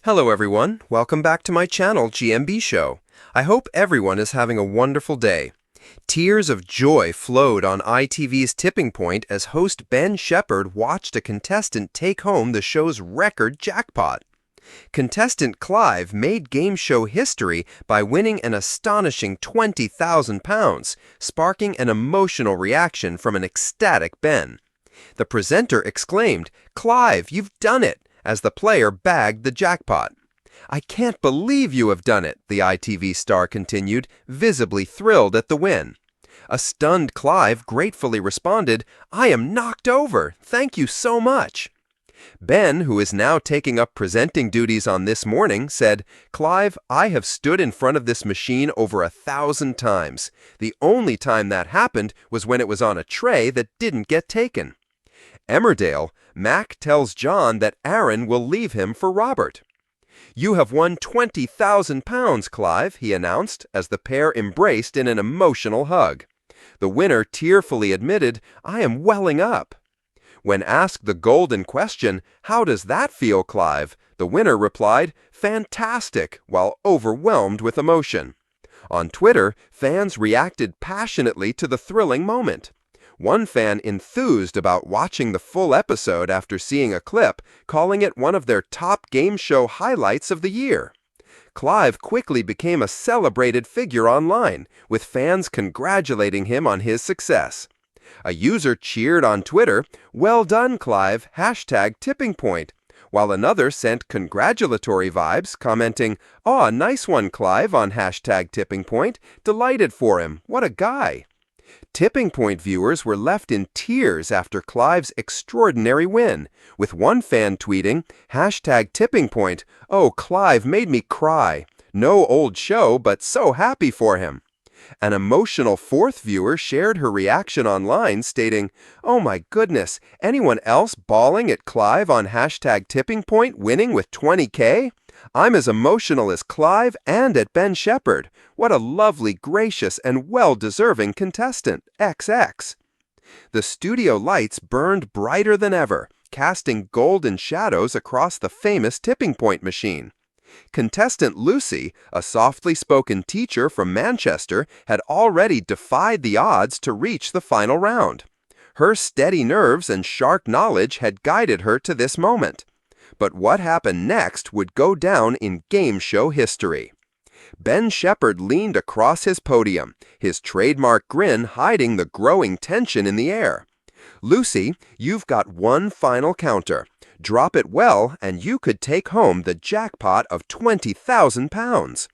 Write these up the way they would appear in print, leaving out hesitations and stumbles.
Hello everyone, welcome back to my channel GMB SHOW. I hope everyone is having a wonderful day. Tears of joy flowed on ITV's Tipping Point as host Ben Shephard watched a contestant take home the show's record jackpot. Contestant Clive made game show history by winning an astonishing £20,000, sparking an emotional reaction from an ecstatic Ben. The presenter exclaimed, "Clive, you've done it!" as the player bagged the jackpot. "I can't believe you have done it," the ITV star continued, visibly thrilled at the win. A stunned Clive gratefully responded, "I am knocked over. Thank you so much." Ben, who is now taking up presenting duties on This Morning, said, "Clive, I have stood in front of this machine over 1,000 times. The only time that happened was when it was on a tray that didn't get taken." Emmerdale, Mac tells John that Aaron will leave him for Robert. "You have won £20,000, Clive," he announced as the pair embraced in an emotional hug. The winner tearfully admitted, "I am welling up." When asked the golden question, "How does that feel, Clive?" the winner replied, "Fantastic," while overwhelmed with emotion. On Twitter, fans reacted passionately to the thrilling moment. One fan enthused about watching the full episode after seeing a clip, calling it one of their top game show highlights of the year. Clive quickly became a celebrated figure online, with fans congratulating him on his success. A user cheered on Twitter, "Well done, Clive, #tippingpoint," while another sent congratulatory vibes, commenting, "Aw, nice one, Clive," on #tippingpoint, "Delighted for him, what a guy." Tipping Point viewers were left in tears after Clive's extraordinary win, with one fan tweeting, #tippingpoint, "Oh, Clive made me cry. No old show, but so happy for him." An emotional fourth viewer shared her reaction online, stating, "Oh my goodness, anyone else bawling at Clive on #tippingpoint winning with 20K? I'm as emotional as Clive and at Ben Shephard. What a lovely, gracious, and well-deserving contestant, XX." The studio lights burned brighter than ever, casting golden shadows across the famous Tipping Point machine. Contestant Lucy, a softly spoken teacher from Manchester, had already defied the odds to reach the final round. Her steady nerves and sharp knowledge had guided her to this moment. But what happened next would go down in game show history. Ben Shephard leaned across his podium, his trademark grin hiding the growing tension in the air. "Lucy, you've got one final counter. Drop it well, and you could take home the jackpot of £20,000.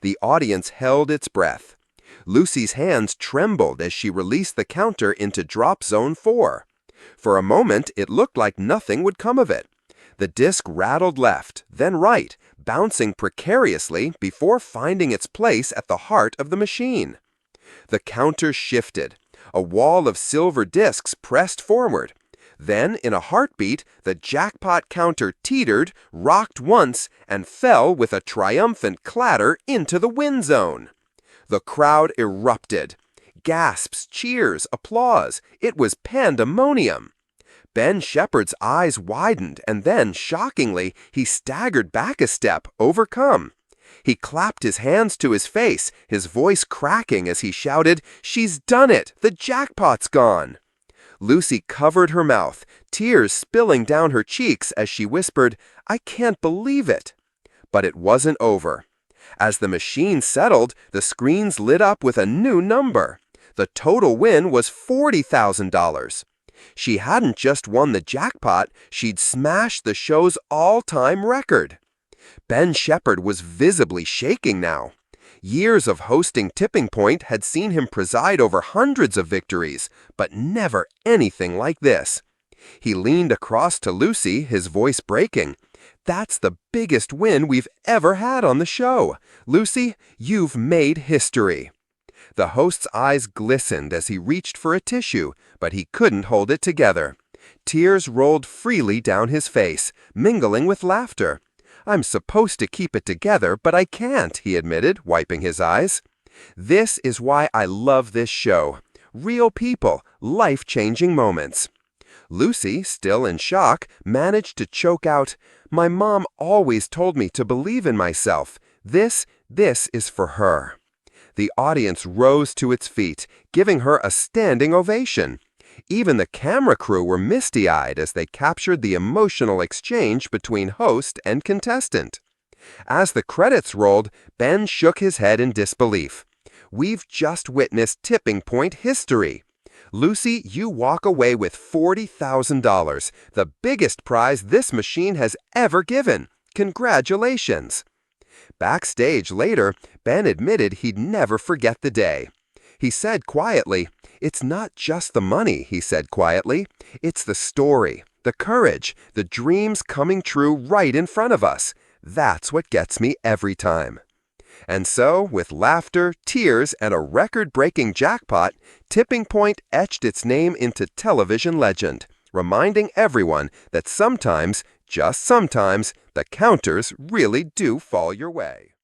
The audience held its breath. Lucy's hands trembled as she released the counter into drop zone 4. For a moment, it looked like nothing would come of it. The disc rattled left, then right, bouncing precariously before finding its place at the heart of the machine. The counter shifted. A wall of silver discs pressed forward. Then, in a heartbeat, the jackpot counter teetered, rocked once, and fell with a triumphant clatter into the win zone. The crowd erupted. Gasps, cheers, applause. It was pandemonium. Ben Shephard's eyes widened, and then, shockingly, he staggered back a step, overcome. He clapped his hands to his face, his voice cracking as he shouted, "She's done it! The jackpot's gone!" Lucy covered her mouth, tears spilling down her cheeks as she whispered, "I can't believe it." But it wasn't over. As the machine settled, the screens lit up with a new number. The total win was $40,000. She hadn't just won the jackpot, she'd smashed the show's all-time record. Ben Shephard was visibly shaking now. Years of hosting Tipping Point had seen him preside over hundreds of victories, but never anything like this. He leaned across to Lucy, his voice breaking. "That's the biggest win we've ever had on the show. Lucy, you've made history." The host's eyes glistened as he reached for a tissue, but he couldn't hold it together. Tears rolled freely down his face, mingling with laughter. "I'm supposed to keep it together, but I can't," he admitted, wiping his eyes. "This is why I love this show. Real people, life-changing moments." Lucy, still in shock, managed to choke out, "My mom always told me to believe in myself. This is for her." The audience rose to its feet, giving her a standing ovation. Even the camera crew were misty-eyed as they captured the emotional exchange between host and contestant. As the credits rolled, Ben shook his head in disbelief. "We've just witnessed tipping point history. Lucy, you walk away with $40,000, the biggest prize this machine has ever given. Congratulations." Backstage later, Ben admitted he'd never forget the day. He said quietly, "It's not just the money," he said quietly. "It's the story, the courage, the dreams coming true right in front of us. That's what gets me every time." And so, with laughter, tears, and a record-breaking jackpot, Tipping Point etched its name into television legend, reminding everyone that sometimes, just sometimes, the counters really do fall your way.